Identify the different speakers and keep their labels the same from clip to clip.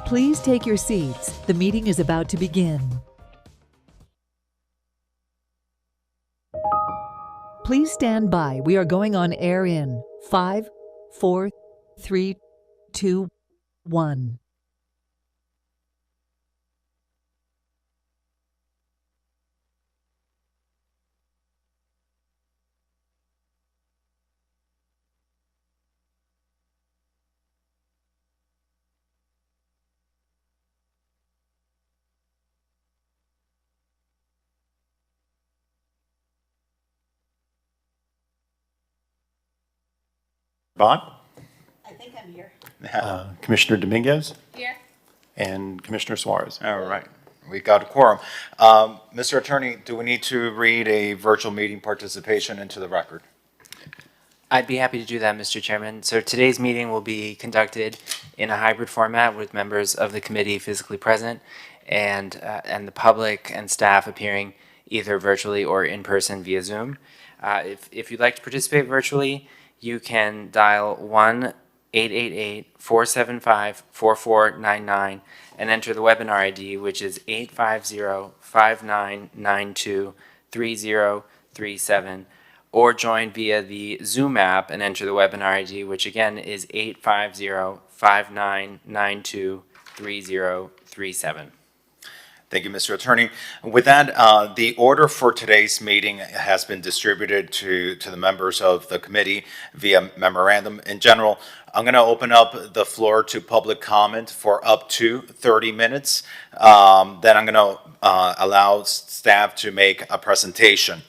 Speaker 1: Please take your seats. The meeting is about to begin. Please stand by. We are going on air in 5, 4, 3, 2, 1.
Speaker 2: Bond?
Speaker 3: I think I'm here.
Speaker 2: Commissioner Dominguez?
Speaker 3: Here.
Speaker 2: And Commissioner Suarez.
Speaker 4: All right, we got a quorum. Mr. Attorney, do we need to read a virtual meeting participation into the record?
Speaker 5: I'd be happy to do that, Mr. Chairman. So today's meeting will be conducted in a hybrid format with members of the committee physically present and the public and staff appearing either virtually or in person via Zoom. If you'd like to participate virtually, you can dial 1-888-475-4499 and enter the webinar ID, which is 850-5992-3037, or join via the Zoom app and enter the webinar ID, which again is 850-5992-3037.
Speaker 4: Thank you, Mr. Attorney. With that, the order for today's meeting has been distributed to the members of the committee via memorandum. In general, I'm going to open up the floor to public comment for up to 30 minutes. Then I'm going to allow staff to make a presentation.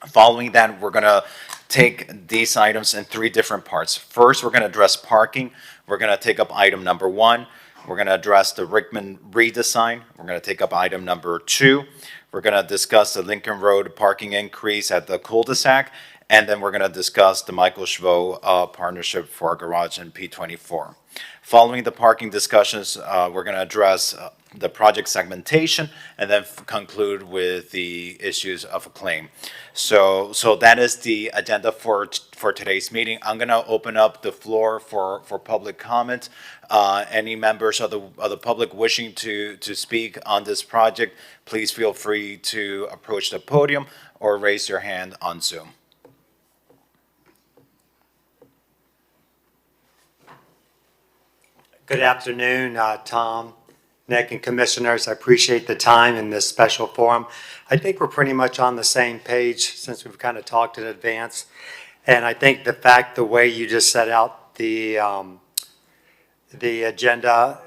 Speaker 4: Following that, we're going to take these items in three different parts. First, we're going to address parking. We're going to take up item number 1. We're going to address the Rickman redesign. We're going to take up item number 2. We're going to discuss the Lincoln Road parking increase at the cul-de-sac. And then we're going to discuss the Michael Schvo partnership for our garage in P24. Following the parking discussions, we're going to address the project segmentation and then conclude with the issues of a claim. So that is the agenda for today's meeting. I'm going to open up the floor for public comment. Any members of the public wishing to speak on this project, please feel free to approach the podium or raise your hand on Zoom.
Speaker 6: Good afternoon, Tom, Nick, and Commissioners. I appreciate the time in this special forum. I think we're pretty much on the same page since we've kind of talked in advance. And I think the way you just set out the agenda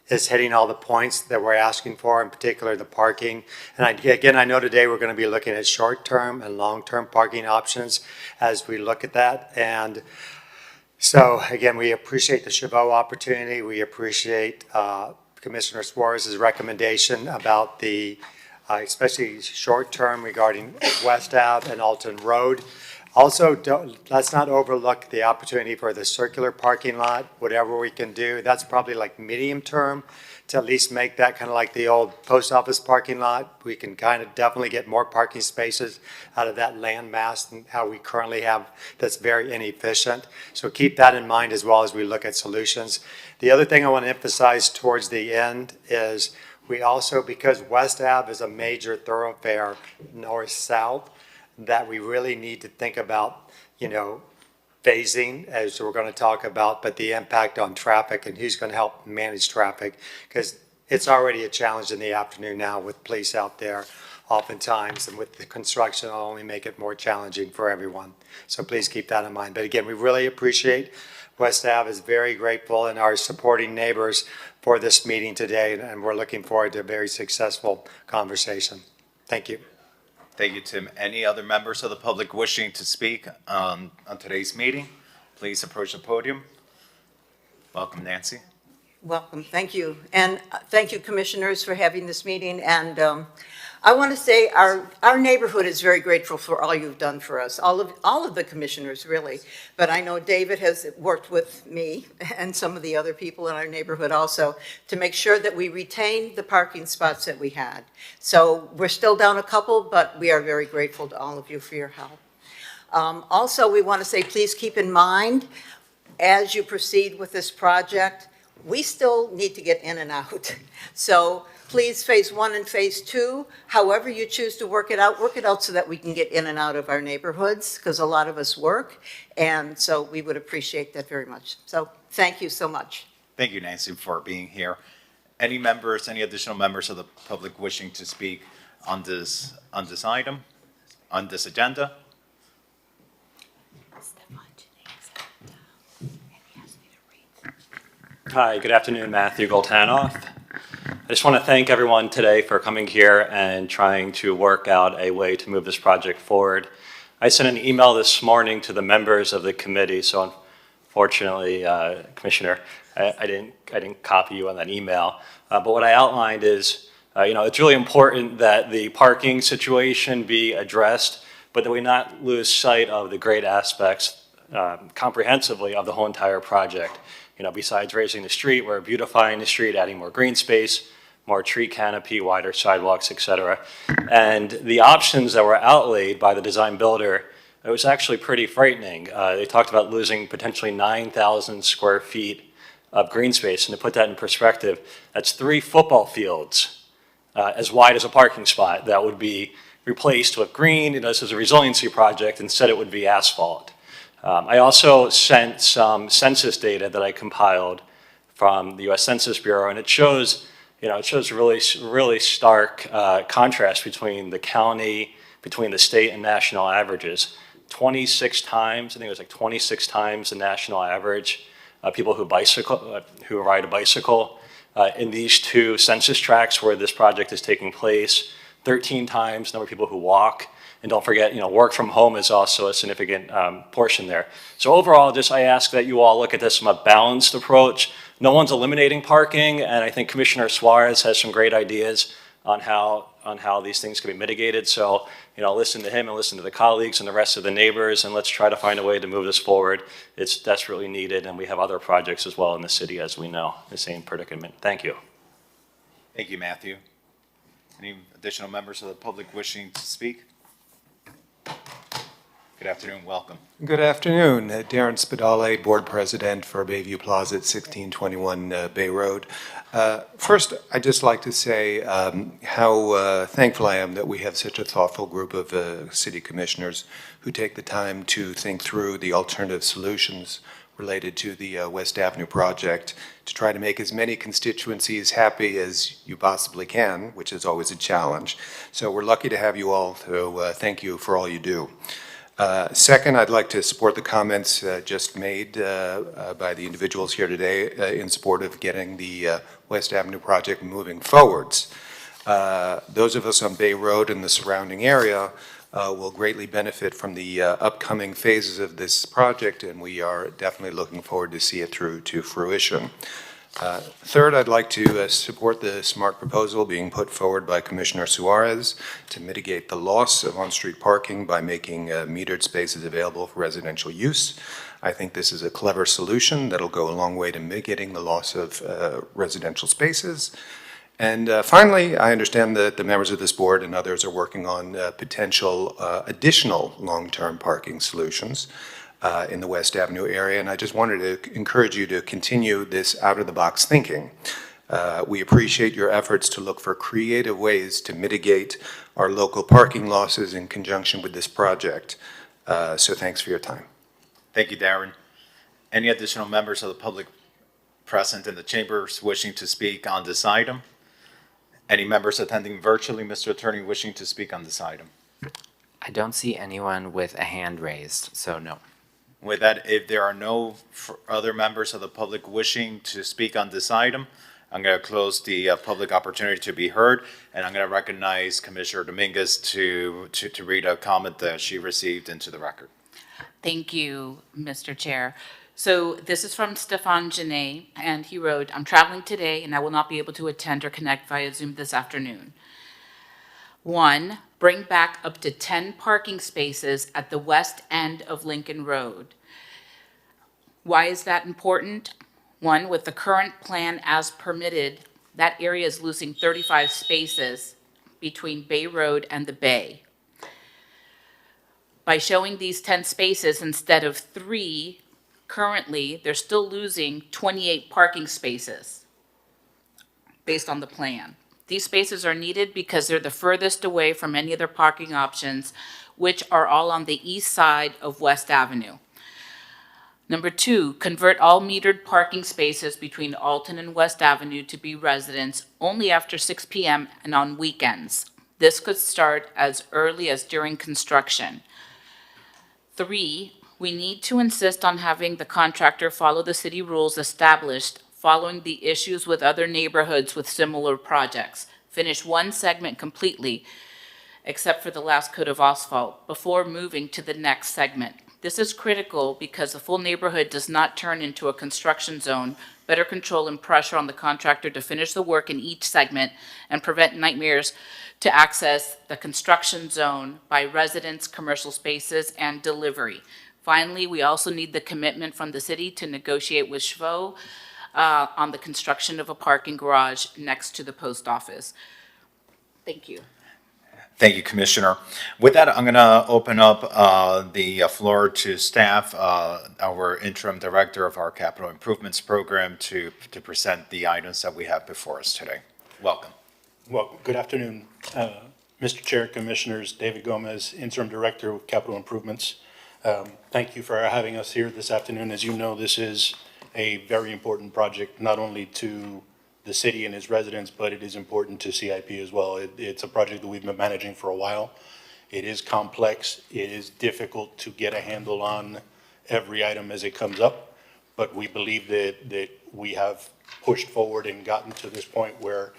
Speaker 6: is hitting all the points that we're asking for, in particular the parking. And again, I know today we're going to be looking at short-term and long-term parking options as we look at that. And so again, we appreciate the Chabot opportunity. We appreciate Commissioner Suarez's recommendation about the, especially short-term regarding West Ave and Alton Road. Also, let's not overlook the opportunity for the circular parking lot, whatever we can do. That's probably like medium term to at least make that kind of like the old post office parking lot. We can kind of definitely get more parking spaces out of that land mass than how we currently have that's very inefficient. So keep that in mind as well as we look at solutions. The other thing I want to emphasize towards the end is we also, because West Ave is a major thoroughfare north-south, that we really need to think about, phasing, as we're going to talk about, but the impact on traffic and who's going to help manage traffic, because it's already a challenge in the afternoon now with police out there oftentimes, and with the construction, it'll only make it more challenging for everyone. So please keep that in mind. But again, we really appreciate West Ave is very grateful and our supporting neighbors for this meeting today, and we're looking forward to a very successful conversation. Thank you.
Speaker 4: Thank you, Tim. Any other members of the public wishing to speak on today's meeting? Please approach the podium. Welcome, Nancy.
Speaker 3: Welcome, thank you. And thank you, commissioners, for having this meeting. And I want to say our neighborhood is very grateful for all you've done for us, all of the commissioners, really. But I know David has worked with me and some of the other people in our neighborhood also to make sure that we retain the parking spots that we had. So we're still down a couple, but we are very grateful to all of you for your help. Also, we want to say, please keep in mind, as you proceed with this project, we still need to get in and out. So please, phase 1 and phase 2, however you choose to work it out so that we can get in and out of our neighborhoods, because a lot of us work, and so we would appreciate that very much. So thank you so much.
Speaker 4: Thank you, Nancy, for being here. Any additional members of the public wishing to speak on this item, on this agenda?
Speaker 7: Hi, good afternoon, Matthew Goltanoff. I just want to thank everyone today for coming here and trying to work out a way to move this project forward. I sent an email this morning to the members of the committee, so unfortunately, Commissioner, I didn't copy you on that email. But what I outlined is, it's really important that the parking situation be addressed, but that we not lose sight of the great aspects comprehensively of the whole entire project. Besides raising the street, we're beautifying the street, adding more green space, more tree canopy, wider sidewalks, et cetera. And the options that were outlaid by the design builder, it was actually pretty frightening. They talked about losing potentially 9,000 square feet of green space. And to put that in perspective, that's 3 football fields as wide as a parking spot that would be replaced with green. This is a resiliency project. Instead, it would be asphalt. I also sent some census data that I compiled from the U.S. Census Bureau, and it shows, really stark contrast between the county, between the state and national averages. 26 times, I think it was like 26 times the national average, people who ride a bicycle in these 2 census tracts where this project is taking place. 13 times the number of people who walk. And don't forget, work from home is also a significant portion there. So overall, I ask that you all look at this from a balanced approach. No one's eliminating parking, and I think Commissioner Suarez has some great ideas on how these things can be mitigated. So, listen to him and listen to the colleagues and the rest of the neighbors, and let's try to find a way to move this forward. It's desperately needed, and we have other projects as well in the city, as we know, the same predicament. Thank you.
Speaker 4: Thank you, Matthew. Any additional members of the public wishing to speak? Good afternoon, welcome.
Speaker 8: Good afternoon. Darren Spadale, Board President for Bayview Plaza at 1621 Bay Road. First, I'd just like to say how thankful I am that we have such a thoughtful group of city commissioners who take the time to think through the alternative solutions related to the West Avenue project to try to make as many constituencies happy as you possibly can, which is always a challenge. So we're lucky to have you all, so thank you for all you do. Second, I'd like to support the comments just made by the individuals here today in support of getting the West Avenue project moving forwards. Those of us on Bay Road and the surrounding area will greatly benefit from the upcoming phases of this project, and we are definitely looking forward to see it through to fruition. Third, I'd like to support the smart proposal being put forward by Commissioner Suarez to mitigate the loss of on-street parking by making metered spaces available for residential use. I think this is a clever solution that'll go a long way to mitigating the loss of residential spaces. And finally, I understand that the members of this board and others are working on potential additional long-term parking solutions in the West Avenue area, and I just wanted to encourage you to continue this out-of-the-box thinking. We appreciate your efforts to look for creative ways to mitigate our local parking losses in conjunction with this project. So thanks for your time.
Speaker 4: Thank you, Darren. Any additional members of the public present in the chambers wishing to speak on this item? Any members attending virtually, Mr. Attorney, wishing to speak on this item?
Speaker 5: I don't see anyone with a hand raised, so no.
Speaker 4: With that, if there are no other members of the public wishing to speak on this item, I'm going to close the public opportunity to be heard, and I'm going to recognize Commissioner Dominguez to read a comment that she received into the record.
Speaker 9: Thank you, Mr. Chair. So this is from Stefan Genet, and he wrote, "I'm traveling today and I will not be able to attend or connect via Zoom this afternoon. 1, bring back up to 10 parking spaces at the west end of Lincoln Road." Why is that important? 1, with the current plan as permitted, that area is losing 35 spaces between Bay Road and the Bay. By showing these 10 spaces instead of 3, currently, they're still losing 28 parking spaces based on the plan. These spaces are needed because they're the furthest away from any other parking options, which are all on the east side of West Avenue. Number 2, convert all metered parking spaces between Alton and West Avenue to be residents only after 6 p.m. and on weekends. This could start as early as during construction. 3, we need to insist on having the contractor follow the city rules established following the issues with other neighborhoods with similar projects. Finish one segment completely, except for the last coat of asphalt, before moving to the next segment. This is critical because the full neighborhood does not turn into a construction zone. Better control and pressure on the contractor to finish the work in each segment and prevent nightmares to access the construction zone by residents, commercial spaces, and delivery. Finally, we also need the commitment from the city to negotiate with Schvo on the construction of a parking garage next to the post office. Thank you.
Speaker 4: Thank you, Commissioner. With that, I'm going to open up the floor to staff, our interim director of our capital improvements program, to present the items that we have before us today. Welcome.
Speaker 10: Well, good afternoon, Mr. Chair, Commissioners. David Gomez, interim director of capital improvements. Thank you for having us here this afternoon. As you know, this is a very important project, not only to the city and its residents, but it is important to CIP as well. It's a project that we've been managing for a while. It is complex. It is difficult to get a handle on every item as it comes up, but we believe that we have pushed forward and gotten to this point where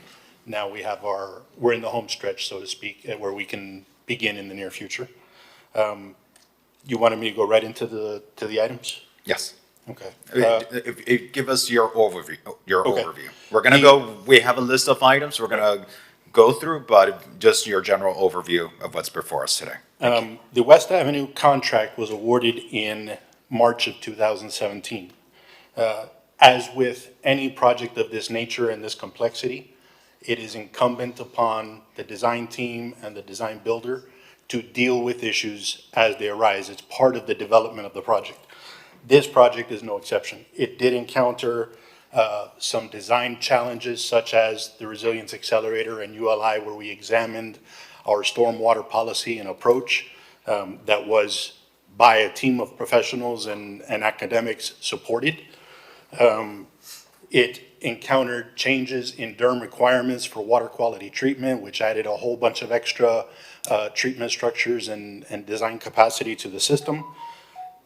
Speaker 10: now we're in the home stretch, so to speak, where we can begin in the near future. You wanted me to go right into the items?
Speaker 4: Yes.
Speaker 10: Okay.
Speaker 4: Give us your overview.
Speaker 10: Okay.
Speaker 4: We're going to go, we have a list of items we're going to go through, but just your general overview of what's before us today.
Speaker 10: The West Avenue contract was awarded in March of 2017. As with any project of this nature and this complexity, it is incumbent upon the design team and the design builder to deal with issues as they arise. It's part of the development of the project. This project is no exception. It did encounter some design challenges, such as the Resilience Accelerator and ULI, where we examined our stormwater policy and approach that was by a team of professionals and academics supported. It encountered changes in Durham requirements for water quality treatment, which added a whole bunch of extra treatment structures and design capacity to the system.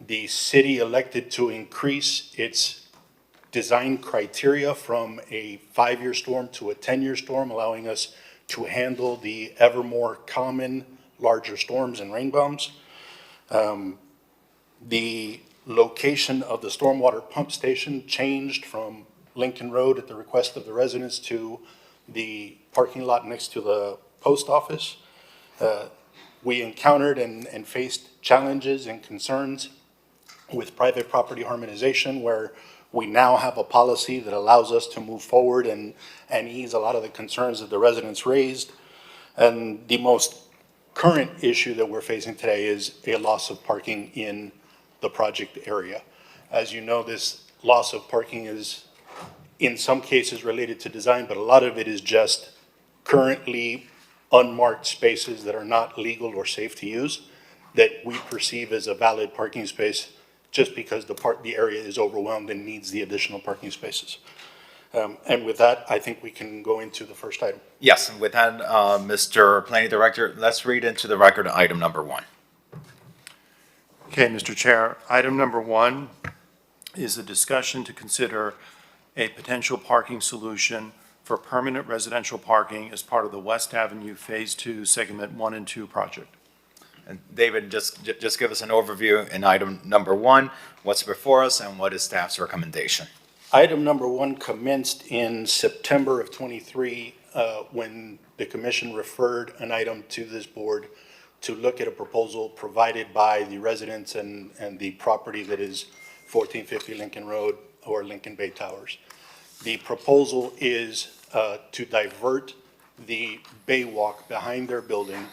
Speaker 10: The city elected to increase its design criteria from a 5-year storm to a 10-year storm, allowing us to handle the ever more common larger storms and rain bombs. The location of the stormwater pump station changed from Lincoln Road at the request of the residents to the parking lot next to the post office. We encountered and faced challenges and concerns with private property harmonization, where we now have a policy that allows us to move forward and ease a lot of the concerns that the residents raised. And the most current issue that we're facing today is a loss of parking in the project area. As you know, this loss of parking is in some cases related to design, but a lot of it is just currently unmarked spaces that are not legal or safe to use that we perceive as a valid parking space just because the area is overwhelmed and needs the additional parking spaces. And with that, I think we can go into the first item.
Speaker 4: Yes, and with that, Mr. Planning Director, let's read into the record item number 1.
Speaker 2: Okay, Mr. Chair, item number 1 is a discussion to consider a potential parking solution for permanent residential parking as part of the West Avenue Phase 2 Segment 1 and 2 project.
Speaker 4: And David, just give us an overview in item number 1, what's before us and what is staff's recommendation?
Speaker 10: Item number 1 commenced in September of '23 when the commission referred an item to this board to look at a proposal provided by the residents and the property that is 1450 Lincoln Road or Lincoln Bay Towers. The proposal is to divert the bay walk behind their building,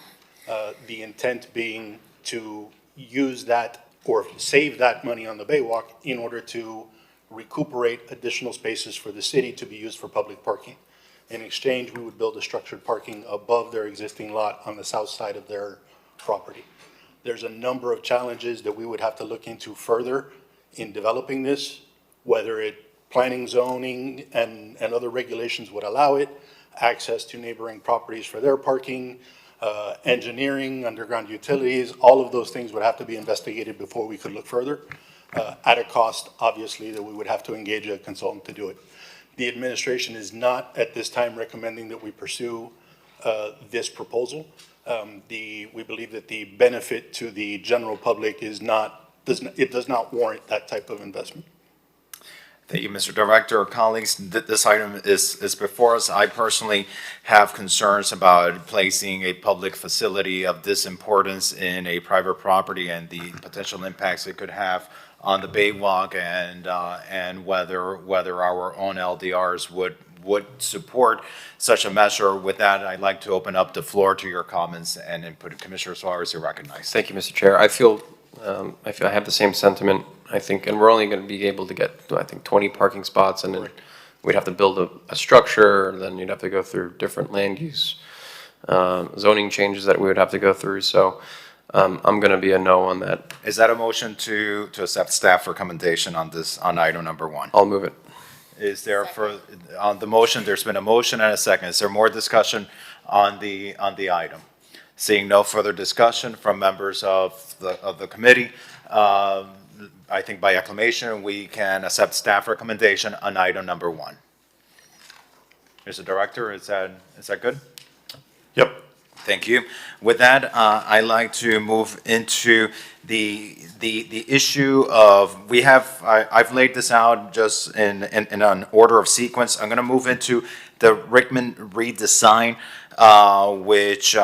Speaker 10: the intent being to use that or save that money on the bay walk in order to recuperate additional spaces for the city to be used for public parking. In exchange, we would build a structured parking above their existing lot on the south side of their property. There's a number of challenges that we would have to look into further in developing this, whether planning, zoning, and other regulations would allow it, access to neighboring properties for their parking, engineering, underground utilities, all of those things would have to be investigated before we could look further, at a cost, obviously, that we would have to engage a consultant to do it. The administration is not at this time recommending that we pursue this proposal. We believe that the benefit to the general public does not warrant that type of investment.
Speaker 4: Thank you, Mr. Director. Colleagues, this item is before us. I personally have concerns about placing a public facility of this importance in a private property and the potential impacts it could have on the Bay Walk and whether our own LDRs would support such a measure. With that, I'd like to open up the floor to your comments and input. Commissioner Suarez, you're recognized.
Speaker 11: Thank you, Mr. Chair. I feel I have the same sentiment, I think, and we're only going to be able to get, I think, 20 parking spots, and then we'd have to build a structure, and then you'd have to go through different land use zoning changes that we would have to go through. So I'm going to be a no on that.
Speaker 4: Is that a motion to accept staff recommendation on item number 1?
Speaker 11: I'll move it.
Speaker 4: Is there on the motion, there's been a motion and a second. Is there more discussion on the item? Seeing no further discussion from members of the committee, I think by acclamation, we can accept staff recommendation on item number 1. Mr. Director, is that good?
Speaker 2: Yep.
Speaker 4: Thank you. With that, I'd like to move into the issue of, I've laid this out just in an order of sequence. I'm going to move into the Rickman redesign, which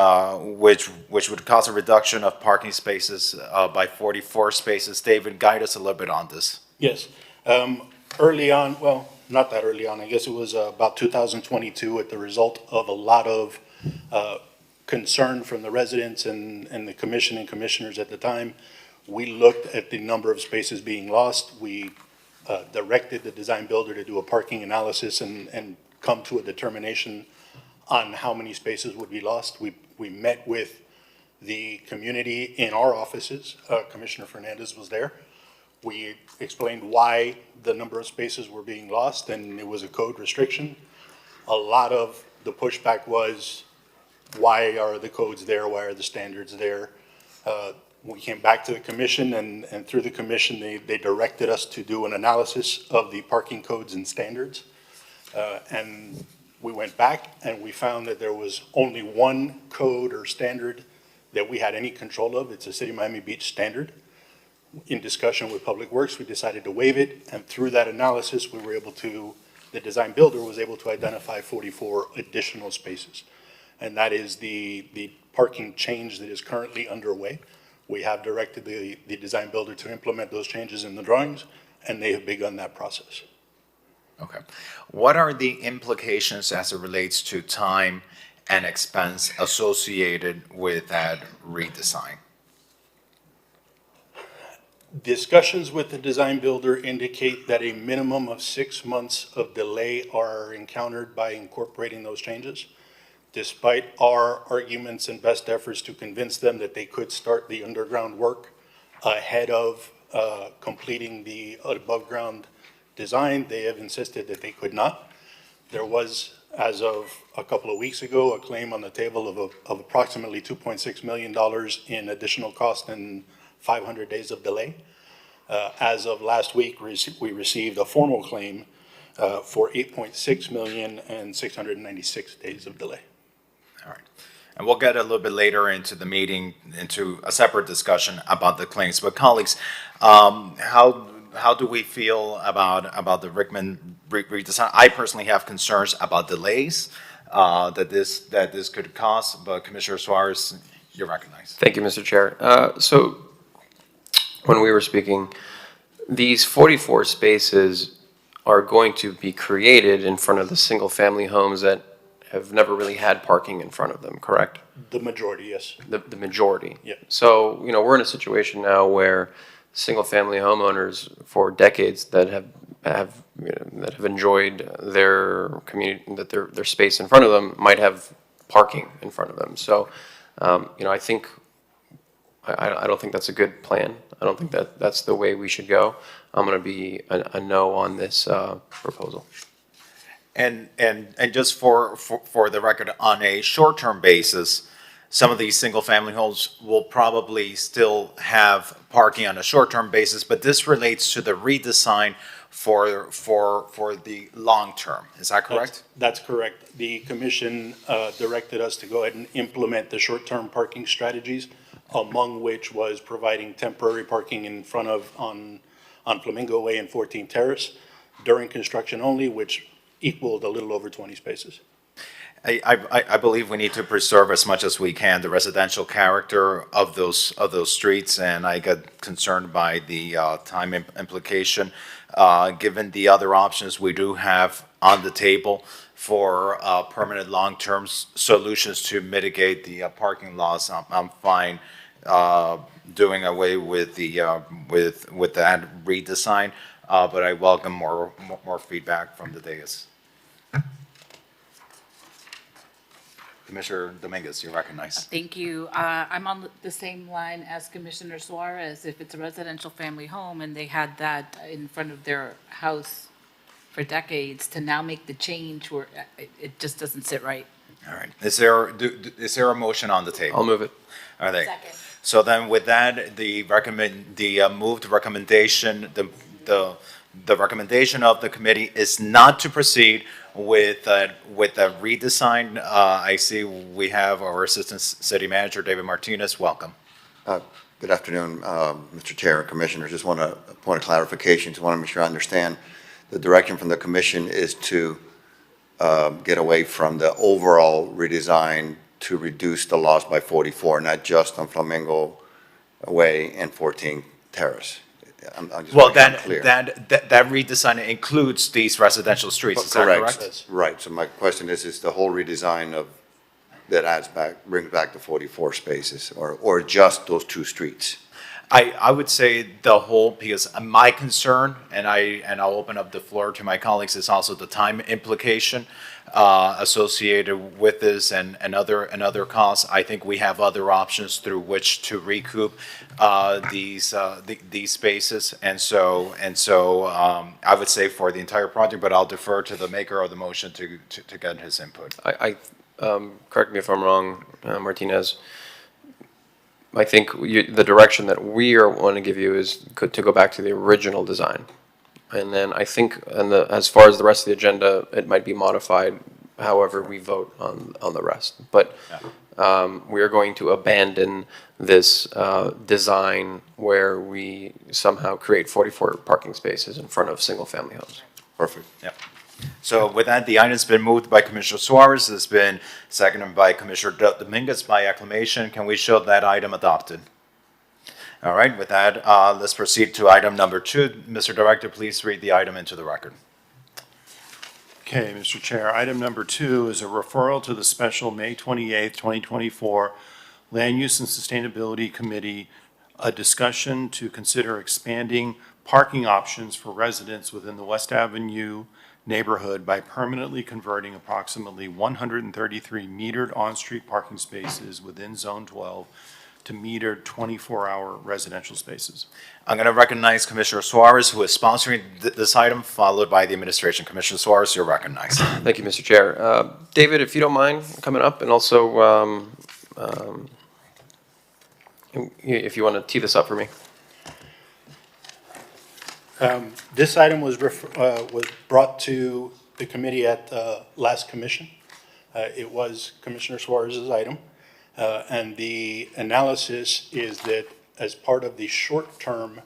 Speaker 4: would cause a reduction of parking spaces by 44 spaces. David, guide us a little bit on this.
Speaker 10: Yes. Early on, well, not that early on, I guess it was about 2022, at the result of a lot of concern from the residents and the commission and commissioners at the time, we looked at the number of spaces being lost. We directed the design builder to do a parking analysis and come to a determination on how many spaces would be lost. We met with the community in our offices. Commissioner Fernandez was there. We explained why the number of spaces were being lost, and it was a code restriction. A lot of the pushback was, why are the codes there? Why are the standards there? We came back to the commission, and through the commission, they directed us to do an analysis of the parking codes and standards. And we went back and we found that there was only one code or standard that we had any control of. It's a City of Miami Beach standard. In discussion with Public Works, we decided to waive it. And through that analysis, we were able to, the design builder was able to identify 44 additional spaces. And that is the parking change that is currently underway. We have directed the design builder to implement those changes in the drawings, and they have begun that process.
Speaker 4: Okay. What are the implications as it relates to time and expense associated with that redesign?
Speaker 10: Discussions with the design builder indicate that a minimum of 6 months of delay are encountered by incorporating those changes. Despite our arguments and best efforts to convince them that they could start the underground work ahead of completing the above-ground design, they have insisted that they could not. There was, as of a couple of weeks ago, a claim on the table of approximately $2.6 million in additional cost and 500 days of delay. As of last week, we received a formal claim for $8.6 million and 696 days of delay.
Speaker 4: All right. And we'll get a little bit later into the meeting, into a separate discussion about the claims. But colleagues, how do we feel about the Rickman redesign? I personally have concerns about delays that this could cause, but Commissioner Suarez, you're recognized.
Speaker 11: Thank you, Mr. Chair. So when we were speaking, these 44 spaces are going to be created in front of the single-family homes that have never really had parking in front of them, correct?
Speaker 10: The majority, yes.
Speaker 11: The majority?
Speaker 10: Yeah.
Speaker 11: So, we're in a situation now where single-family homeowners for decades that have enjoyed their community, that their space in front of them might have parking in front of them. So, I think, I don't think that's a good plan. I don't think that's the way we should go. I'm going to be a no on this proposal.
Speaker 4: And just for the record, on a short-term basis, some of these single-family homes will probably still have parking on a short-term basis, but this relates to the redesign for the long-term. Is that correct?
Speaker 10: That's correct. The commission directed us to go ahead and implement the short-term parking strategies, among which was providing temporary parking in front of, on Flamingo Way and 14th Terrace during construction only, which equaled a little over 20 spaces.
Speaker 4: I believe we need to preserve as much as we can the residential character of those streets, and I get concerned by the time implication. Given the other options we do have on the table for permanent long-term solutions to mitigate the parking loss, I'm fine doing away with the with that redesign, but I welcome more feedback from the dais. Commissioner Dominguez, you're recognized.
Speaker 9: Thank you. I'm on the same line as Commissioner Suarez. If it's a residential family home and they had that in front of their house for decades, to now make the change where it just doesn't sit right.
Speaker 4: All right. Is there a motion on the table?
Speaker 11: I'll move it.
Speaker 4: Are they?
Speaker 9: Second.
Speaker 4: So then with that, the moved recommendation, the recommendation of the committee is not to proceed with the redesign. I see we have our Assistant City Manager, David Martinez. Welcome.
Speaker 12: Good afternoon, Mr. Chair and Commissioners. Just want a point of clarification. Just want to make sure I understand. The direction from the Commission is to get away from the overall redesign to reduce the loss by 44, not just on Flamingo Way and 14th Terrace. I'm just
Speaker 4: Well,
Speaker 12: making it clear.
Speaker 4: that redesign includes these residential streets. Is that correct?
Speaker 12: Right. So my question is the whole redesign of that brings back the 44 spaces, or just those two streets?
Speaker 4: I would say the whole, because my concern, and I'll open up the floor to my colleagues, is also the time implication associated with this and other costs. I think we have other options through which to recoup these spaces. And so I would say for the entire project, but I'll defer to the maker of the motion to get his input.
Speaker 11: Correct me if I'm wrong, Martinez. I think the direction that we want to give you is to go back to the original design. And then I think, as far as the rest of the agenda, it might be modified however we vote on the rest. But we are going to abandon this design where we somehow create 44 parking spaces in front of single-family homes.
Speaker 12: Perfect.
Speaker 4: Yeah. So with that, the item's been moved by Commissioner Suarez, it's been seconded by Commissioner Dominguez by acclamation. Can we show that item adopted? All right, with that, let's proceed to item number 2. Mr. Director, please read the item into the record.
Speaker 2: Okay, Mr. Chair, item number 2 is a referral to the special May 28th, 2024 Land Use and Sustainability Committee, a discussion to consider expanding parking options for residents within the West Avenue neighborhood by permanently converting approximately 133 metered on-street parking spaces within Zone 12 to metered 24-hour residential spaces.
Speaker 4: I'm going to recognize Commissioner Suarez, who is sponsoring this item, followed by the administration. Commissioner Suarez, you're recognized.
Speaker 11: Thank you, Mr. Chair. David, if you don't mind coming up, and also if you want to tee this up for me.
Speaker 10: This item was brought to the committee at last commission. It was Commissioner Suarez's item. And the analysis is that as part of the short-term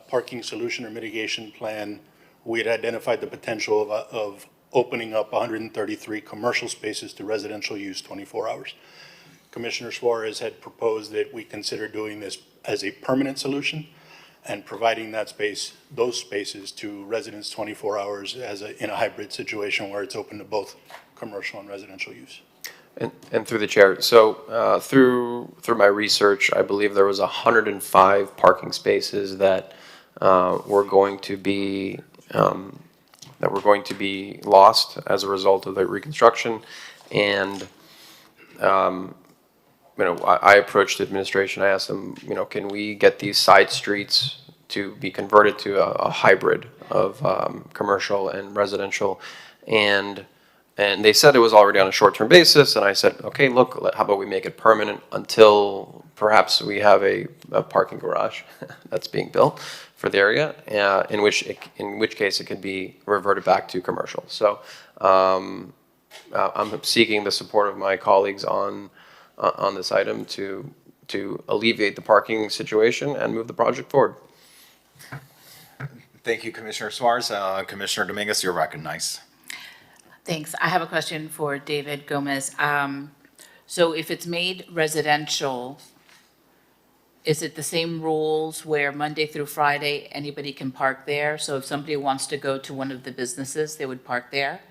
Speaker 10: parking solution or mitigation plan, we had identified the potential of opening up 133 commercial spaces to residential use 24 hours. Commissioner Suarez had proposed that we consider doing this as a permanent solution and providing that space, those spaces to residents 24 hours in a hybrid situation where it's open to both commercial and residential use.
Speaker 11: And through the chair, so through my research, I believe there was 105 parking spaces that were going to be lost as a result of the reconstruction. And I approached the administration. I asked them, can we get these side streets to be converted to a hybrid of commercial and residential? And they said it was already on a short-term basis, and I said, okay, look, how about we make it permanent until perhaps we have a parking garage that's being built for the area, in which case it could be reverted back to commercial. So I'm seeking the support of my colleagues on this item to alleviate the parking situation and move the project forward.
Speaker 4: Thank you, Commissioner Suarez. Commissioner Dominguez, you're recognized.
Speaker 9: Thanks. I have a question for David Gomez. So if it's made residential, is it the same rules where Monday through Friday, anybody can park there? So if somebody wants to go to one of the businesses, they would park there?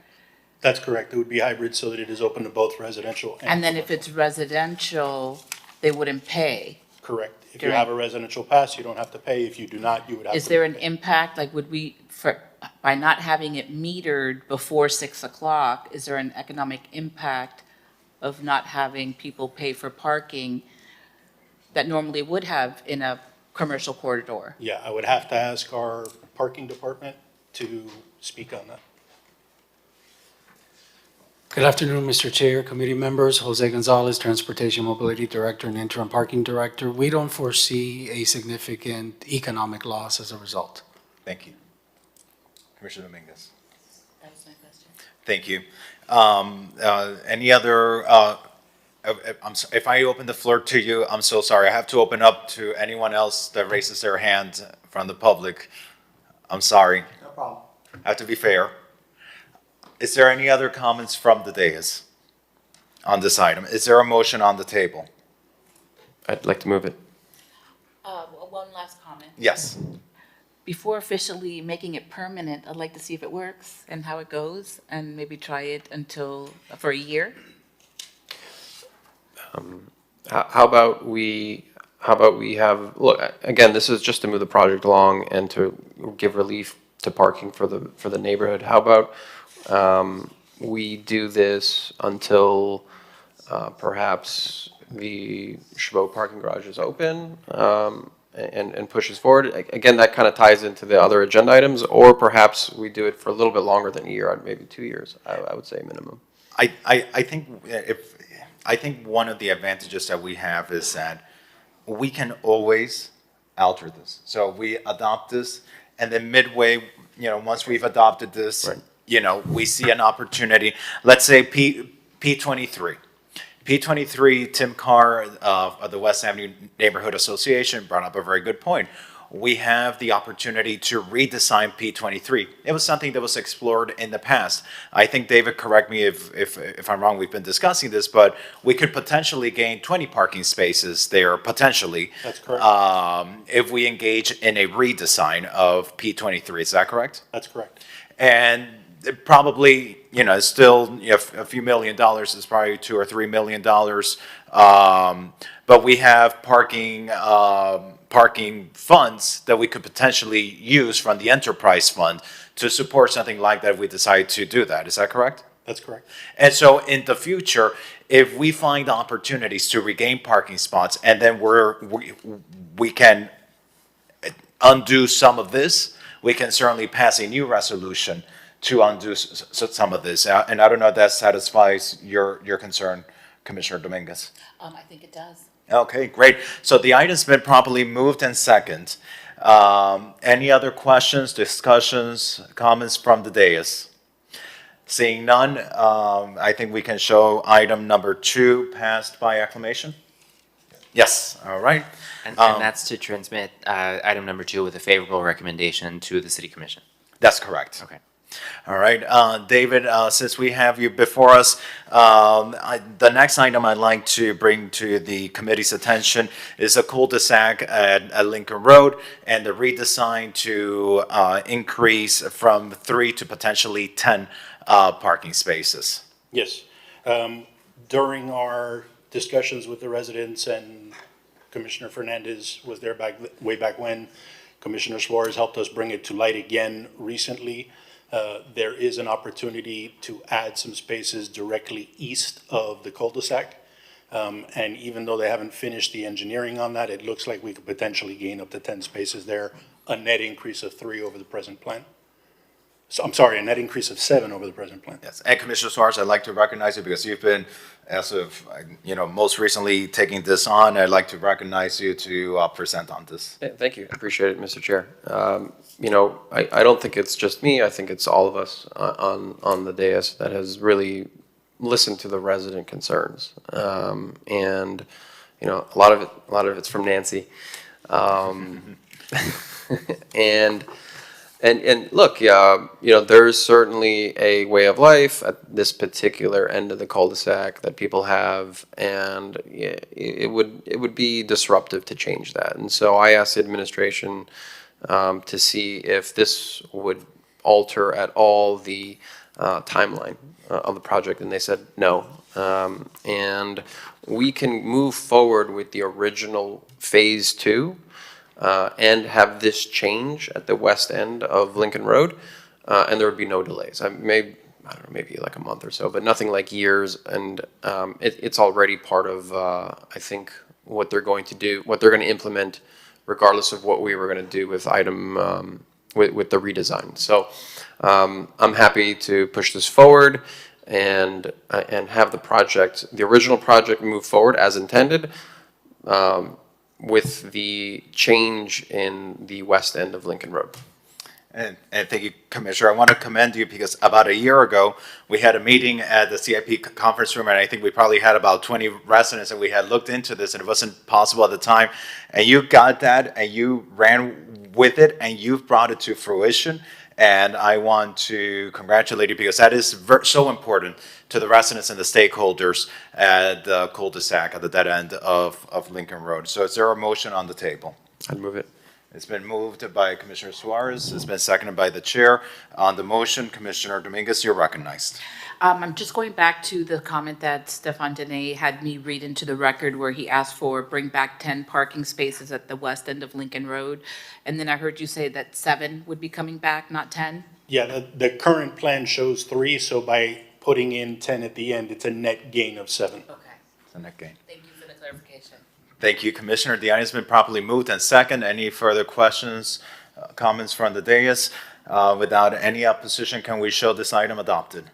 Speaker 10: That's correct. It would be hybrid so that it is open to both residential
Speaker 9: And then if it's residential, they wouldn't pay?
Speaker 10: Correct. If you have a residential pass, you don't have to pay. If you do not, you would have to.
Speaker 9: Is there an impact, like by not having it metered before 6 o'clock, is there an economic impact of not having people pay for parking that normally would have in a commercial corridor?
Speaker 10: Yeah, I would have to ask our parking department to speak on that.
Speaker 13: Good afternoon, Mr. Chair, committee members. Jose Gonzalez, Transportation Mobility Director and Interim Parking Director. We don't foresee a significant economic loss as a result.
Speaker 4: Thank you. Commissioner Dominguez.
Speaker 9: That was my question.
Speaker 4: Thank you. Any other, if I open the floor to you, I'm so sorry. I have to open up to anyone else that raises their hand from the public. I'm sorry.
Speaker 6: No problem.
Speaker 4: I have to be fair. Is there any other comments from the dais on this item? Is there a motion on the table?
Speaker 11: I'd like to move it.
Speaker 9: One last comment.
Speaker 4: Yes.
Speaker 9: Before officially making it permanent, I'd like to see if it works and how it goes, and maybe try it for a year.
Speaker 11: How about we how about we have, look, again, this is just to move the project along and to give relief to parking for the neighborhood. How about we do this until perhaps the Chabot parking garage is open, and pushes forward? Again, that kind of ties into the other agenda items, or perhaps we do it for a little bit longer than a year, maybe 2 years, I would say minimum.
Speaker 4: I think one of the advantages that we have is that we can always alter this. So we adopt this, and then midway, once we've adopted this,
Speaker 11: Right.
Speaker 4: we see an opportunity. Let's say P23. P23, Tim Carr of the West Avenue Neighborhood Association brought up a very good point. We have the opportunity to redesign P23. It was something that was explored in the past. I think, David, correct me if I'm wrong, we've been discussing this, but we could potentially gain 20 parking spaces there, potentially.
Speaker 10: That's correct.
Speaker 4: If we engage in a redesign of P23, is that correct?
Speaker 10: That's correct.
Speaker 4: And it probably, it's still a few $1 million, it's probably $2 or $3 million. But we have parking funds that we could potentially use from the enterprise fund to support something like that if we decide to do that. Is that correct?
Speaker 10: That's correct.
Speaker 4: And so in the future, if we find opportunities to regain parking spots, and then we can undo some of this, we can certainly pass a new resolution to undo some of this. And I don't know if that satisfies your concern, Commissioner Dominguez.
Speaker 9: I think it does.
Speaker 4: Okay, great. So the item's been properly moved and second. Any other questions, discussions, comments from the dais? Seeing none, I think we can show item number 2 passed by acclamation. Yes, all right.
Speaker 5: And that's to transmit item number 2 with a favorable recommendation to the City Commission.
Speaker 4: That's correct.
Speaker 5: Okay.
Speaker 4: All right, David, since we have you before us, the next item I'd like to bring to the committee's attention is a cul-de-sac at Lincoln Road and the redesign to increase from 3 to potentially 10 parking spaces.
Speaker 10: Yes. During our discussions with the residents, and Commissioner Fernandez was there way back when, Commissioner Suarez helped us bring it to light again recently. There is an opportunity to add some spaces directly east of the cul-de-sac. And even though they haven't finished the engineering on that, it looks like we could potentially gain up to 10 spaces there, a net increase of 3 over the present plan. So, I'm sorry, a net increase of 7 over the present plan.
Speaker 4: Yes, and Commissioner Suarez, I'd like to recognize you because you've been, as of, most recently taking this on. I'd like to recognize you to present on this.
Speaker 11: Yeah, thank you. I appreciate it, Mr. Chair. I don't think it's just me. I think it's all of us on the dais that has really listened to the resident concerns. And, a lot of it's from Nancy. And look, there's certainly a way of life at this particular end of the cul-de-sac that people have, and it would be disruptive to change that. And so I asked the administration to see if this would alter at all the timeline of the project, and they said no. And we can move forward with the original phase 2. And have this change at the west end of Lincoln Road, and there would be no delays. Maybe like a month or so, but nothing like years. And it's already part of, I think, what they're going to do, what they're going to implement, regardless of what we were going to do with with the redesign. So I'm happy to push this forward and have the original project move forward as intended. With the change in the west end of Lincoln Road.
Speaker 4: And thank you, Commissioner. I want to commend you because about a year ago, we had a meeting at the CIP conference room, and I think we probably had about 20 residents, and we had looked into this, and it wasn't possible at the time. And you got that, and you ran with it, and you've brought it to fruition. And I want to congratulate you because that is so important to the residents and the stakeholders at the cul-de-sac at the dead end of Lincoln Road. So is there a motion on the table?
Speaker 11: I'd move it.
Speaker 4: It's been moved by Commissioner Suarez. It's been seconded by the chair. On the motion, Commissioner Dominguez, you're recognized.
Speaker 9: I'm just going back to the comment that Stefan Dene had me read into the record where he asked for bring back 10 parking spaces at the west end of Lincoln Road. And then I heard you say that 7 would be coming back, not 10?
Speaker 10: Yeah, the current plan shows 3, so by putting in 10 at the end, it's a net gain of 7.
Speaker 9: Okay.
Speaker 4: It's a net gain.
Speaker 9: Thank you for the clarification.
Speaker 4: Thank you, Commissioner. The item has been properly moved and second. Any further questions, comments from the dais? Without any opposition, can we show this item adopted?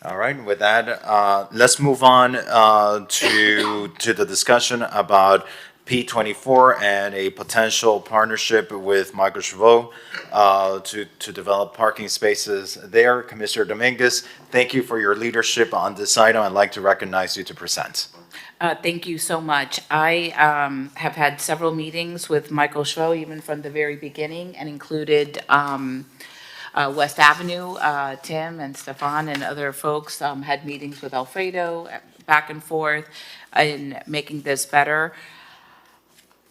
Speaker 4: All right, with that, let's move on to the discussion about P24 and a potential partnership with Michael Chavot to develop parking spaces there. Commissioner Dominguez, thank you for your leadership on this item. I'd like to recognize you to present.
Speaker 9: Thank you so much. I have had several meetings with Michael Schwo, even from the very beginning, and included West Avenue, Tim and Stefan and other folks had meetings with Alfredo back and forth in making this better.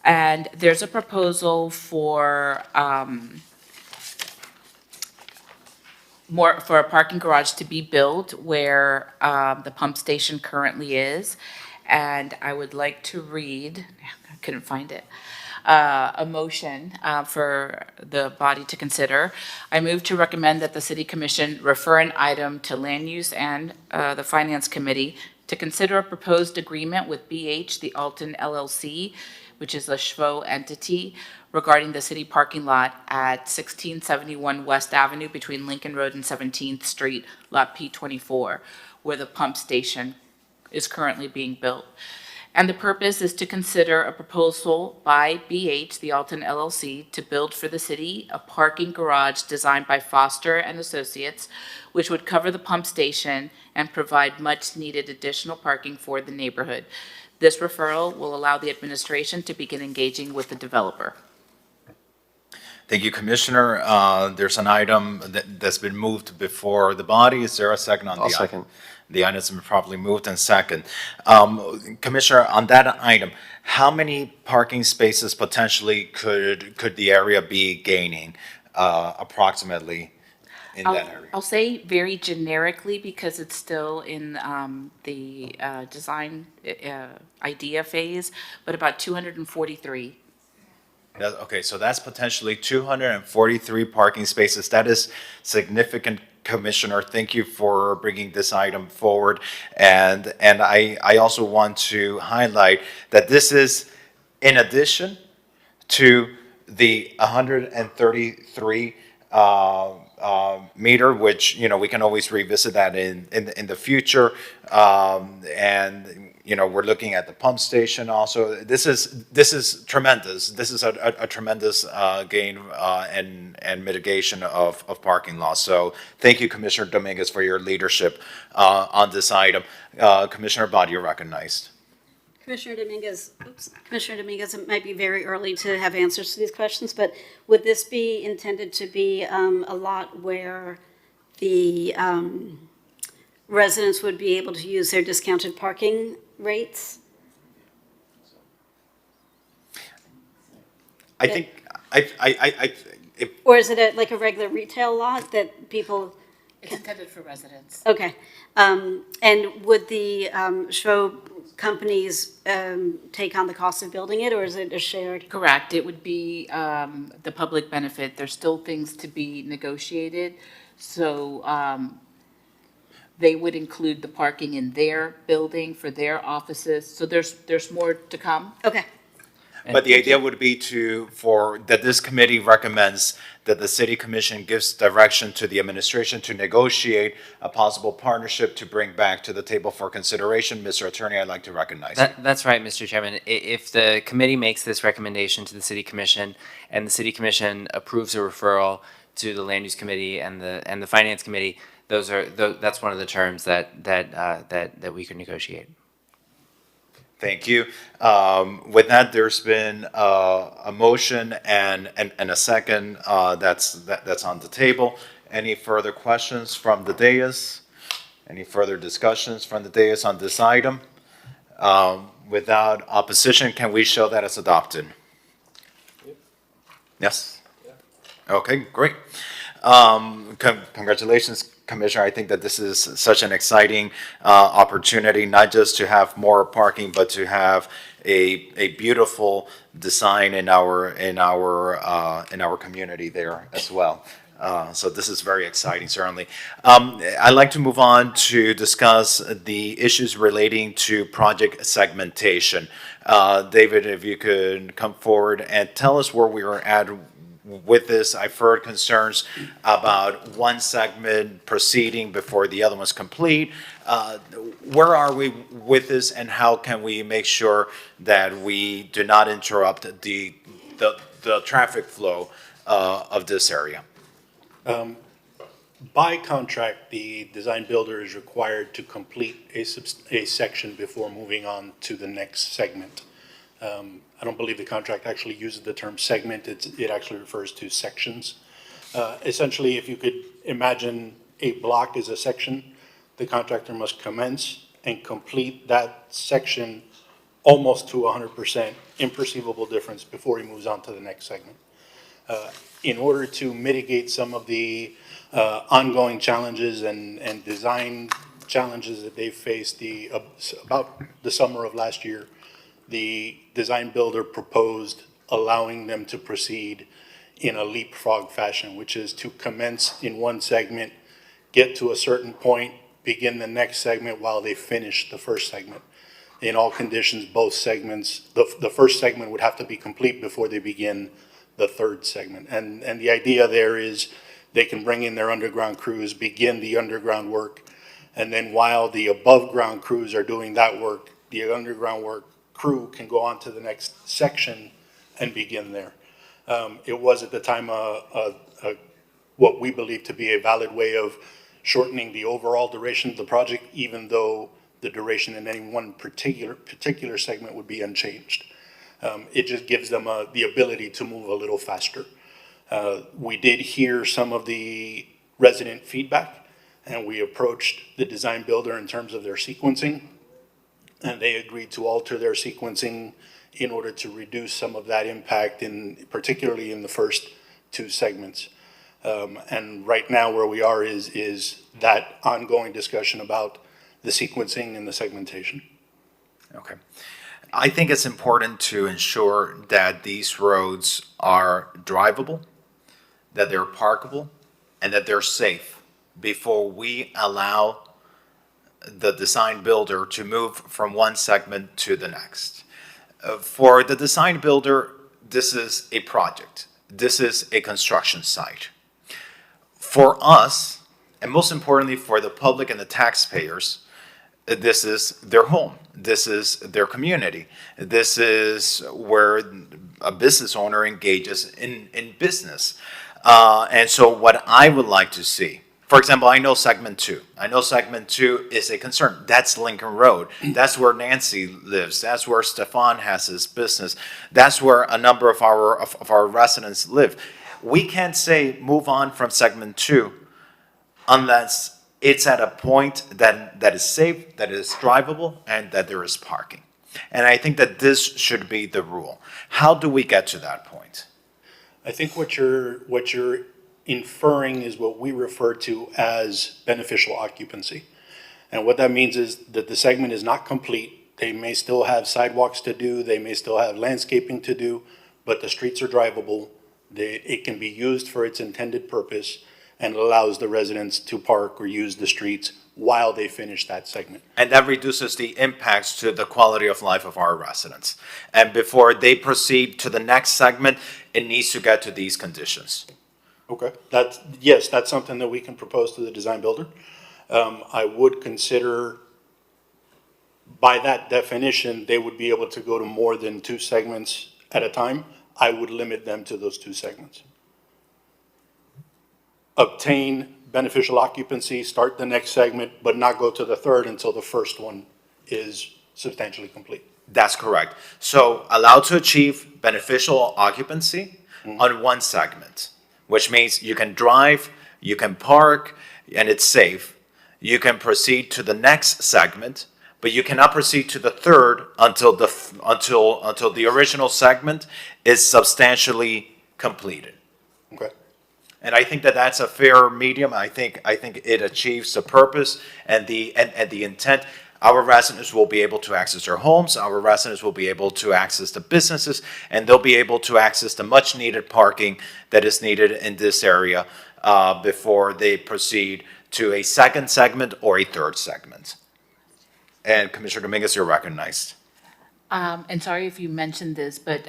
Speaker 9: And there's a proposal for for a parking garage to be built where the pump station currently is. And I would like to read, I couldn't find it, a motion for the body to consider. I move to recommend that the City Commission refer an item to Land Use and the Finance Committee to consider a proposed agreement with BH, the Alton LLC, which is a Schwo entity, regarding the city parking lot at 1671 West Avenue between Lincoln Road and 17th Street, Lot P24, where the pump station is currently being built. And the purpose is to consider a proposal by BH, the Alton LLC, to build for the city a parking garage designed by Foster and Associates, which would cover the pump station and provide much-needed additional parking for the neighborhood. This referral will allow the administration to begin engaging with the developer.
Speaker 4: Thank you, Commissioner. There's an item that's been moved before the body. Is there a second on the item?
Speaker 11: I'll second.
Speaker 4: The item's been properly moved and second. Commissioner, on that item, how many parking spaces potentially could the area be gaining approximately in that area?
Speaker 9: I'll say very generically because it's still in the design idea phase, but about 243.
Speaker 4: Okay, so that's potentially 243 parking spaces. That is significant, Commissioner. Thank you for bringing this item forward. And I also want to highlight that this is in addition to the 133 meter, which, you know, we can always revisit that in the future. And, you know, we're looking at the pump station also. This is tremendous. This is a tremendous gain and mitigation of parking loss. So thank you, Commissioner Dominguez, for your leadership on this item. Commissioner Abad, you're recognized.
Speaker 14: Commissioner Dominguez, it might be very early to have answers to these questions, but would this be intended to be a lot where the residents would be able to use their discounted parking rates?
Speaker 4: I think,
Speaker 14: Or is it like a regular retail lot that people?
Speaker 9: It's intended for residents.
Speaker 14: Okay. And would the Schwo companies take on the cost of building it, or is it a shared?
Speaker 9: Correct. It would be the public benefit. There's still things to be negotiated. So they would include the parking in their building for their offices. So there's more to come.
Speaker 14: Okay.
Speaker 4: but the idea would be that this committee recommends that the City Commission gives direction to the administration to negotiate a possible partnership to bring back to the table for consideration. Mr. Attorney, I'd like to recognize you.
Speaker 5: That's right, Mr. Chairman. If the committee makes this recommendation to the City Commission and the City Commission approves a referral to the Land Use Committee and the Finance Committee, that's one of the terms that we could negotiate.
Speaker 4: Thank you. With that, there's been a motion and a second that's on the table. Any further questions from the dais? Any further discussions from the dais on this item? Without opposition, can we show that it's adopted? Yes? Okay, great. Congratulations, Commissioner. I think that this is such an exciting opportunity, not just to have more parking, but to have a beautiful design in our community there as well. So this is very exciting, certainly. I'd like to move on to discuss the issues relating to project segmentation. David, if you could come forward and tell us where we are at with this. I've heard concerns about one segment proceeding before the other one's complete. Where are we with this, and how can we make sure that we do not interrupt the traffic flow of this area?
Speaker 10: By contract, the design builder is required to complete a section before moving on to the next segment. I don't believe the contract actually uses the term segment. It actually refers to sections. Essentially, if you could imagine a block as a section, the contractor must commence and complete that section almost to 100%, imperceivable difference before he moves on to the next segment. In order to mitigate some of the ongoing challenges and design challenges that they faced about the summer of last year, the design builder proposed allowing them to proceed in a leapfrog fashion, which is to commence in one segment, get to a certain point, begin the next segment while they finish the first segment. In all conditions, both segments, the first segment would have to be complete before they begin the third segment. And the idea there is they can bring in their underground crews, begin the underground work, and then while the above ground crews are doing that work, the underground work crew can go on to the next section and begin there. It was at the time what we believe to be a valid way of shortening the overall duration of the project, even though the duration in any one particular segment would be unchanged. It just gives them the ability to move a little faster. We did hear some of the resident feedback, and we approached the design builder in terms of their sequencing, and they agreed to alter their sequencing in order to reduce some of that impact, particularly in the first two segments. And right now where we are is that ongoing discussion about the sequencing and the segmentation.
Speaker 4: Okay. I think it's important to ensure that these roads are drivable, that they're parkable, and that they're safe before we allow the design builder to move from one segment to the next. For the design builder, this is a project. This is a construction site. For us, and most importantly for the public and the taxpayers, this is their home. This is their community. This is where a business owner engages in business. And so what I would like to see, for example, I know segment 2. I know segment 2 is a concern. That's Lincoln Road. That's where Nancy lives. That's where Stefan has his business. That's where a number of our residents live. We can't say move on from segment 2 unless it's at a point that is safe, that is drivable, and that there is parking. And I think that this should be the rule. How do we get to that point?
Speaker 10: I think what you're inferring is what we refer to as beneficial occupancy. And what that means is that the segment is not complete. They may still have sidewalks to do, they may still have landscaping to do, but the streets are drivable. It can be used for its intended purpose and allows the residents to park or use the streets while they finish that segment.
Speaker 4: And that reduces the impacts to the quality of life of our residents. And before they proceed to the next segment, it needs to get to these conditions.
Speaker 10: Okay, yes, that's something that we can propose to the design builder. I would consider, by that definition, they would be able to go to more than 2 segments at a time. I would limit them to those 2 segments. Obtain beneficial occupancy, start the next segment, but not go to the third until the first one is substantially complete.
Speaker 4: That's correct. So allowed to achieve beneficial occupancy on one segment, which means you can drive, you can park, and it's safe. You can proceed to the next segment, but you cannot proceed to the third until the original segment is substantially completed.
Speaker 10: Okay.
Speaker 4: And I think that that's a fair medium. I think it achieves the purpose and the intent. Our residents will be able to access their homes, our residents will be able to access the businesses, and they'll be able to access the much-needed parking that is needed in this area before they proceed to a second segment or a third segment. And Commissioner Dominguez, you're recognized.
Speaker 9: And sorry if you mentioned this, but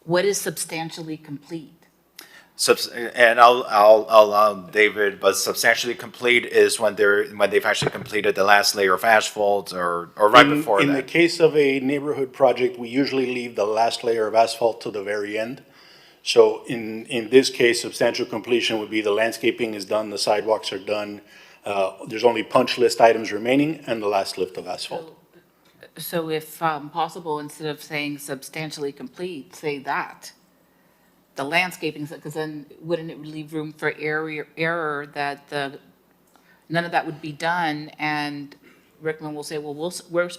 Speaker 9: what is substantially complete?
Speaker 4: And I'll allow David, but substantially complete is when they've actually completed the last layer of asphalt or right before that.
Speaker 10: In the case of a neighborhood project, we usually leave the last layer of asphalt to the very end. So in this case, substantial completion would be the landscaping is done, the sidewalks are done, there's only punch list items remaining and the last lift of asphalt.
Speaker 9: So if possible, instead of saying substantially complete, say that. The landscaping, because then wouldn't it leave room for error that none of that would be done, and Rickman will say, well,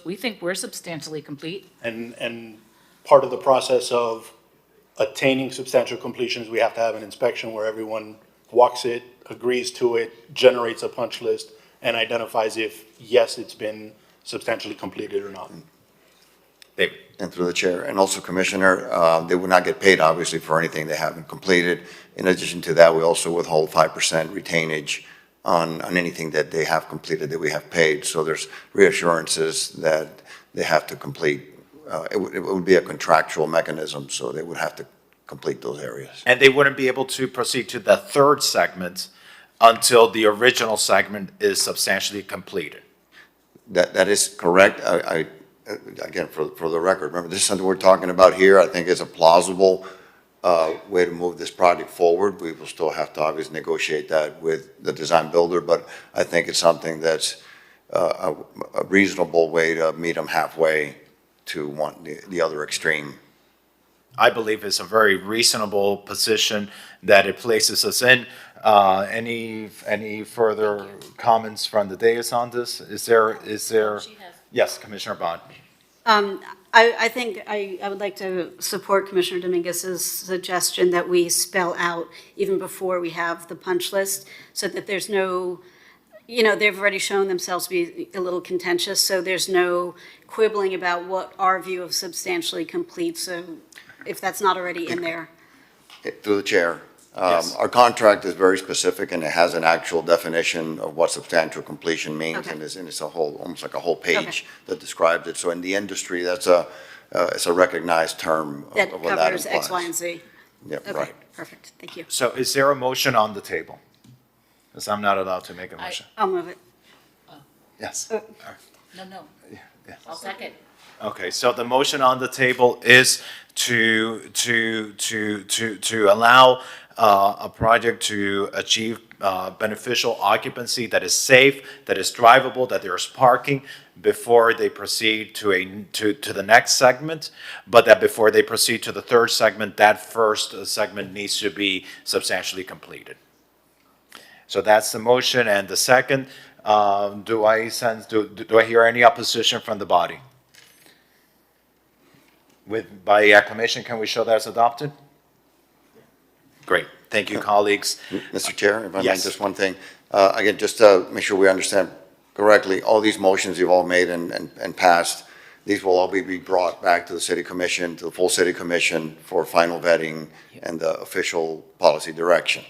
Speaker 9: we think we're substantially complete.
Speaker 10: And part of the process of attaining substantial completion is we have to have an inspection where everyone walks it, agrees to it, generates a punch list, and identifies if, yes, it's been substantially completed or not.
Speaker 4: David.
Speaker 12: And through the chair, and also Commissioner, they would not get paid, obviously, for anything they haven't completed. In addition to that, we also withhold 5% retainage on anything that they have completed that we have paid. So there's reassurances that they have to complete. It would be a contractual mechanism, so they would have to complete those areas.
Speaker 4: And they wouldn't be able to proceed to the third segment until the original segment is substantially completed.
Speaker 12: That is correct. Again, for the record, remember, this is something we're talking about here. I think it's a plausible way to move this project forward. We will still have to obviously negotiate that with the design builder, but I think it's something that's a reasonable way to meet them halfway to the other extreme.
Speaker 4: I believe it's a very reasonable position that it places us in. Any further comments from the dais on this? Is there? Yes, Commissioner Bond.
Speaker 14: I think I would like to support Commissioner Dominguez's suggestion that we spell out even before we have the punch list so that there's no, they've already shown themselves to be a little contentious, so there's no quibbling about what our view of substantially complete, so if that's not already in there.
Speaker 12: Through the chair.
Speaker 4: Yes.
Speaker 12: Our contract is very specific, and it has an actual definition of what substantial completion means,
Speaker 14: Okay.
Speaker 12: and it's a whole, almost like a whole page that describes it. So in the industry, it's a recognized term
Speaker 14: That
Speaker 12: of what that
Speaker 14: covers
Speaker 12: implies.
Speaker 14: X, Y, and Z.
Speaker 12: Yep,
Speaker 14: Okay,
Speaker 12: right.
Speaker 14: perfect, thank you.
Speaker 4: So is there a motion on the table? Because I'm not allowed to make a motion.
Speaker 14: I'll move it.
Speaker 4: Yes.
Speaker 9: No.
Speaker 4: Yeah.
Speaker 9: I'll second.
Speaker 4: Okay, so the motion on the table is to allow a project to achieve beneficial occupancy that is safe, that is drivable, that there's parking before they proceed to the next segment, but that before they proceed to the third segment, that first segment needs to be substantially completed. So that's the motion, and the second, do I hear any opposition from the body? By acclamation, can we show that's adopted? Great, thank you, colleagues.
Speaker 12: Mr. Chair, if I may,
Speaker 4: Yes.
Speaker 12: just one thing. Again, just to make sure we understand correctly, all these motions you've all made and passed, these will all be brought back to the city commission, to the full city commission for final vetting and the official policy direction.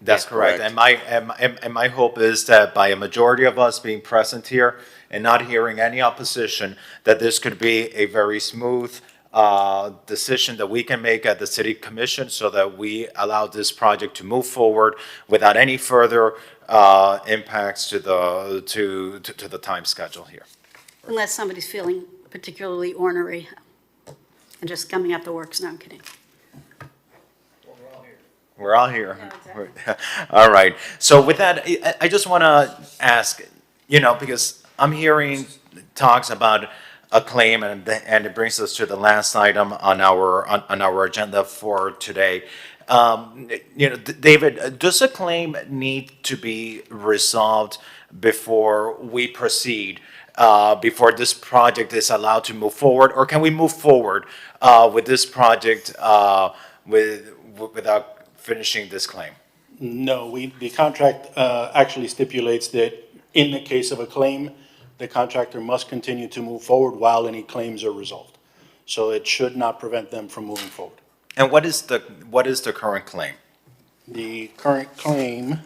Speaker 4: That's correct. And my hope is that by a majority of us being present here and not hearing any opposition, that this could be a very smooth decision that we can make at the city commission so that we allow this project to move forward without any further impacts to the time schedule here.
Speaker 14: Unless somebody's feeling particularly ornery and just coming up the works. No, I'm kidding.
Speaker 4: We're all here. All right. So with that, I just want to ask, because I'm hearing talks about a claim, and it brings us to the last item on our agenda for today. David, does a claim need to be resolved before we proceed, before this project is allowed to move forward, or can we move forward with this project without finishing this claim?
Speaker 10: No, the contract actually stipulates that in the case of a claim, the contractor must continue to move forward while any claims are resolved. So it should not prevent them from moving forward.
Speaker 4: And what is the current claim?
Speaker 10: The current claim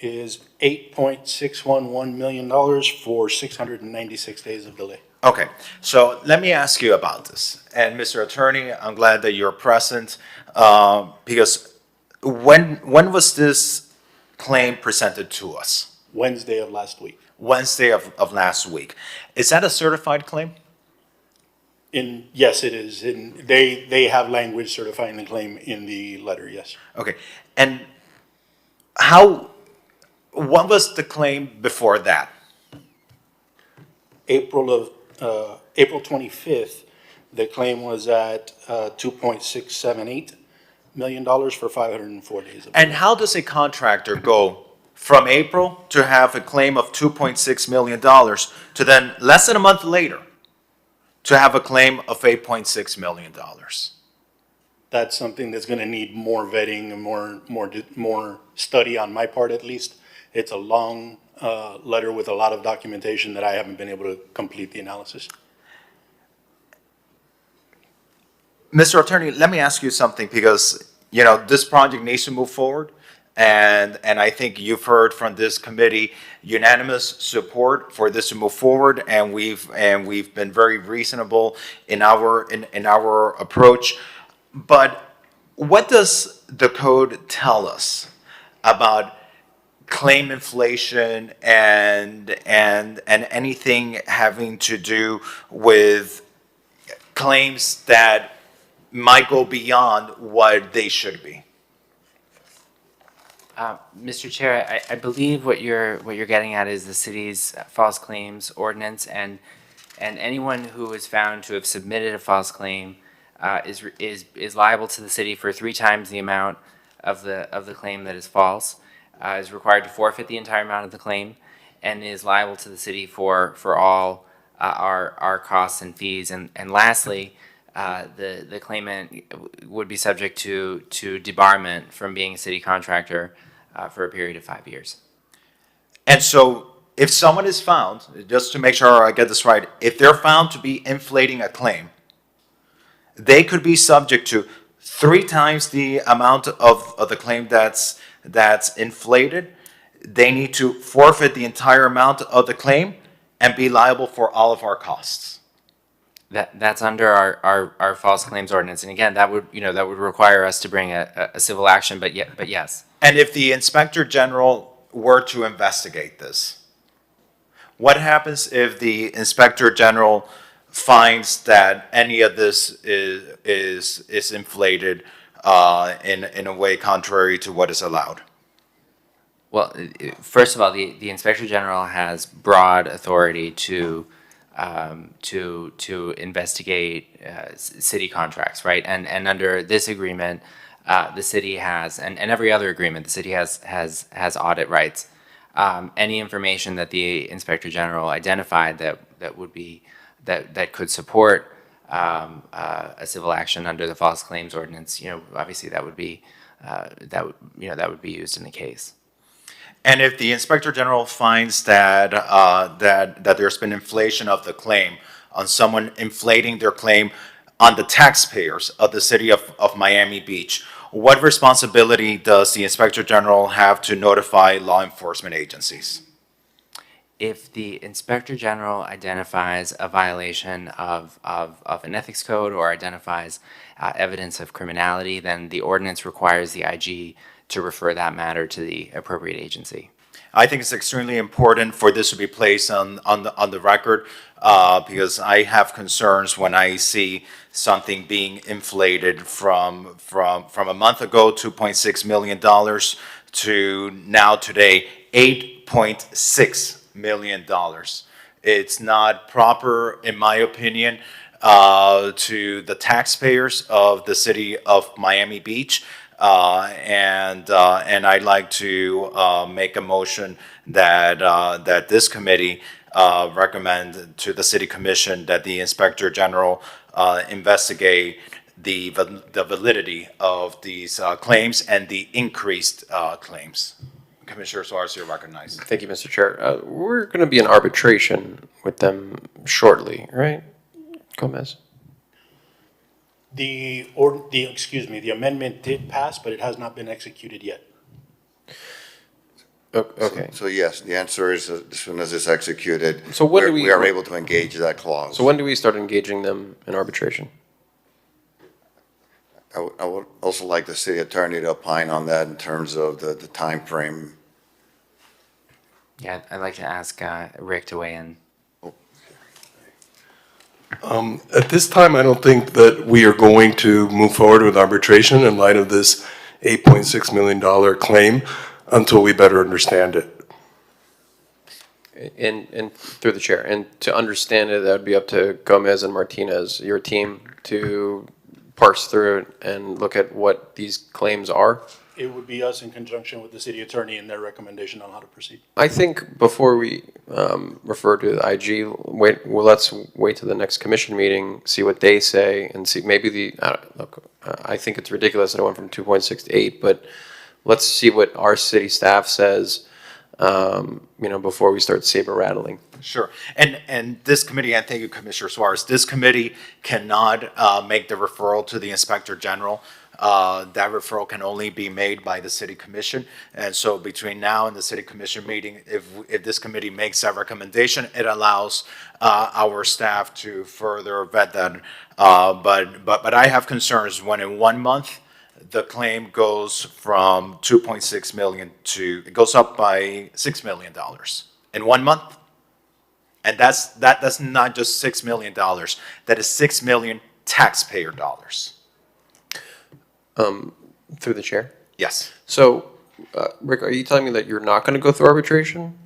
Speaker 10: is $8.611 million for 696 days of delay.
Speaker 4: Okay, so let me ask you about this. And Mr. Attorney, I'm glad that you're present, because when was this claim presented to us?
Speaker 10: Wednesday of last week.
Speaker 4: Wednesday of last week. Is that a certified claim?
Speaker 10: Yes, it is. They have language certifying the claim in the letter, yes.
Speaker 4: Okay, and what was the claim before that?
Speaker 10: April 25th, the claim was at $2.678 million for 504 days.
Speaker 4: And how does a contractor go from April to have a claim of $2.6 million to then less than a month later to have a claim of $8.6 million?
Speaker 10: That's something that's going to need more vetting and more study on my part, at least. It's a long letter with a lot of documentation that I haven't been able to complete the analysis.
Speaker 4: Mr. Attorney, let me ask you something, because, you know, this project needs to move forward. And I think you've heard from this committee unanimous support for this to move forward, and we've been very reasonable in our approach. But what does the code tell us about claim inflation and anything having to do with claims that might go beyond what they should be?
Speaker 5: Mr. Chair, I believe what you're getting at is the city's false claims ordinance, and anyone who is found to have submitted a false claim is liable to the city for 3 times the amount of the claim that is false, is required to forfeit the entire amount of the claim, and is liable to the city for all our costs and fees. And lastly, the claimant would be subject to debarment from being a city contractor for a period of 5 years.
Speaker 4: And so if someone is found, just to make sure I get this right, if they're found to be inflating a claim, they could be subject to 3 times the amount of the claim that's inflated. They need to forfeit the entire amount of the claim and be liable for all of our costs.
Speaker 5: That's under our false claims ordinance, and again, that would require us to bring a civil action. But yes.
Speaker 4: And if the Inspector General were to investigate this, what happens if the Inspector General finds that any of this is inflated in a way contrary to what is allowed?
Speaker 5: Well, first of all, the Inspector General has broad authority to investigate city contracts, right? And under this agreement, the city has, and every other agreement, the city has audit rights. Any information that the Inspector General identified that could support a civil action under the false claims ordinance, obviously that would be used in the case.
Speaker 4: And if the Inspector General finds that there's been inflation of the claim, on someone inflating their claim on the taxpayers of the city of Miami Beach, what responsibility does the Inspector General have to notify law enforcement agencies?
Speaker 5: If the Inspector General identifies a violation of an ethics code or identifies evidence of criminality, then the ordinance requires the IG to refer that matter to the appropriate agency.
Speaker 4: I think it's extremely important for this to be placed on the record, because I have concerns when I see something being inflated from a month ago, $2.6 million, to now today, $8.6 million. It's not proper, in my opinion, to the taxpayers of the city of Miami Beach. And I'd like to make a motion that this committee recommend to the city commission that the inspector general investigate the validity of these claims and the increased claims. Commissioner Suarez, you're recognized.
Speaker 11: Thank you, Mr. Chair. We're going to be in arbitration with them shortly, right, Gomez?
Speaker 10: The amendment did pass, but it has not been executed yet.
Speaker 11: Okay.
Speaker 12: So yes, the answer is as soon as it's executed,
Speaker 11: So when do
Speaker 12: we are able to engage that clause.
Speaker 11: So when do we start engaging them in arbitration?
Speaker 12: I would also like the city attorney to opine on that in terms of the timeframe.
Speaker 5: Yeah, I'd like to ask Rick to weigh in.
Speaker 15: At this time, I don't think that we are going to move forward with arbitration in light of this $8.6 million claim until we better understand it.
Speaker 11: And through the chair, and to understand it, that would be up to Gomez and Martinez, your team, to parse through it and look at what these claims are.
Speaker 10: It would be us in conjunction with the city attorney and their recommendation on how to proceed.
Speaker 11: I think before we refer to the IG, let's wait to the next commission meeting, see what they say, and see maybe I think it's ridiculous that it went from 2.6 to 8, but let's see what our city staff says, before we start saber rattling.
Speaker 4: Sure. And this committee, and thank you, Commissioner Suarez, this committee cannot make the referral to the Inspector General. That referral can only be made by the City Commission. And so between now and the City Commission meeting, if this committee makes that recommendation, it allows our staff to further vet that. But I have concerns when in 1 month, the claim goes from 2.6 million to, it goes up by $6 million in 1 month. And that's not just $6 million. That is 6 million taxpayer dollars.
Speaker 11: Through the chair?
Speaker 4: Yes.
Speaker 11: So, Rick, are you telling me that you're not going to go through arbitration?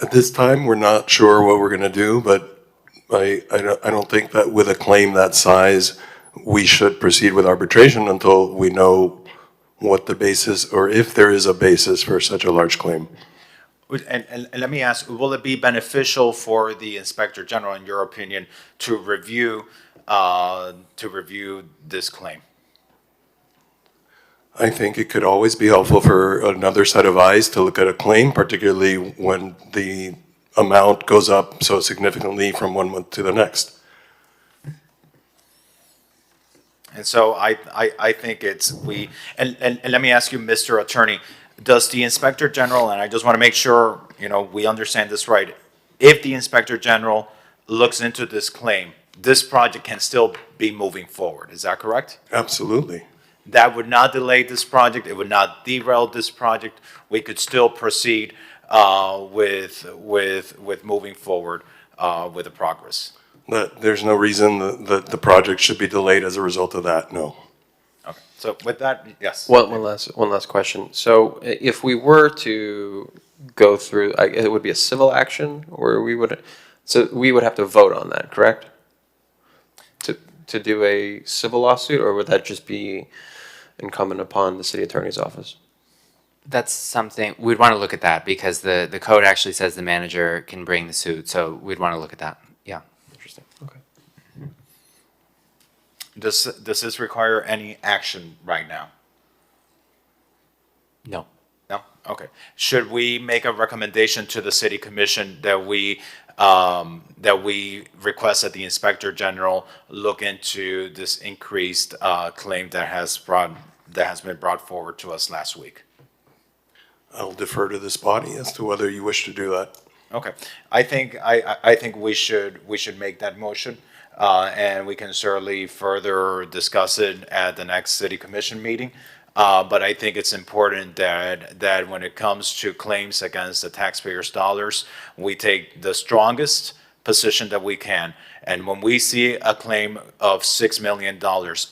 Speaker 15: At this time, we're not sure what we're going to do, but I don't think that with a claim that size, we should proceed with arbitration until we know what the basis, or if there is a basis for such a large claim.
Speaker 4: And let me ask, will it be beneficial for the Inspector General, in your opinion, to review this claim?
Speaker 15: I think it could always be helpful for another set of eyes to look at a claim, particularly when the amount goes up so significantly from 1 month to the next.
Speaker 4: And so I think and let me ask you, Mr. Attorney, does the Inspector General, and I just want to make sure, we understand this right, if the Inspector General looks into this claim, this project can still be moving forward, is that correct?
Speaker 15: Absolutely.
Speaker 4: That would not delay this project, it would not derail this project, we could still proceed with moving forward with the progress.
Speaker 15: There's no reason that the project should be delayed as a result of that, no.
Speaker 4: Okay, so with that, yes.
Speaker 11: One last question. So if we were to go through, it would be a civil action, or we would have to vote on that, correct? To do a civil lawsuit, or would that just be incumbent upon the city attorney's office?
Speaker 5: That's something, we'd want to look at that because the code actually says the manager can bring the suit, so we'd want to look at that, yeah.
Speaker 11: Interesting, okay.
Speaker 4: Does this require any action right now?
Speaker 5: No.
Speaker 4: No? Okay. Should we make a recommendation to the city commission that we request that the Inspector General look into this increased claim that has been brought forward to us last week?
Speaker 15: I'll defer to this body as to whether you wish to do that.
Speaker 4: Okay. I think we should make that motion, and we can certainly further discuss it at the next city commission meeting. But I think it's important that when it comes to claims against the taxpayers' dollars, we take the strongest position that we can. And when we see a claim of $6 million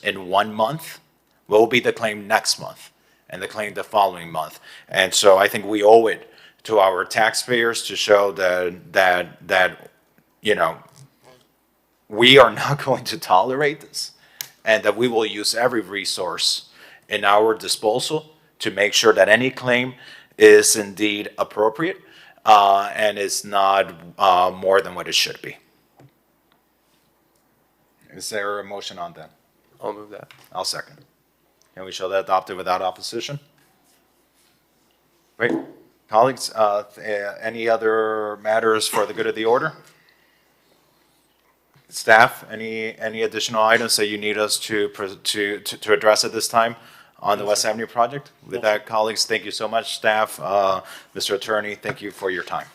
Speaker 4: in 1 month, what will be the claim next month and the claim the following month? And so I think we owe it to our taxpayers to show that we are not going to tolerate this, and that we will use every resource in our disposal to make sure that any claim is indeed appropriate, and is not more than what it should be. Is there a motion on that?
Speaker 11: I'll move that.
Speaker 4: I'll second. Can we show that adopted without opposition? Great. Colleagues, any other matters for the good of the order? Staff, any additional items that you need us to address at this time on the West Avenue project? With that, colleagues, thank you so much. Staff, Mr. Attorney, thank you for your time.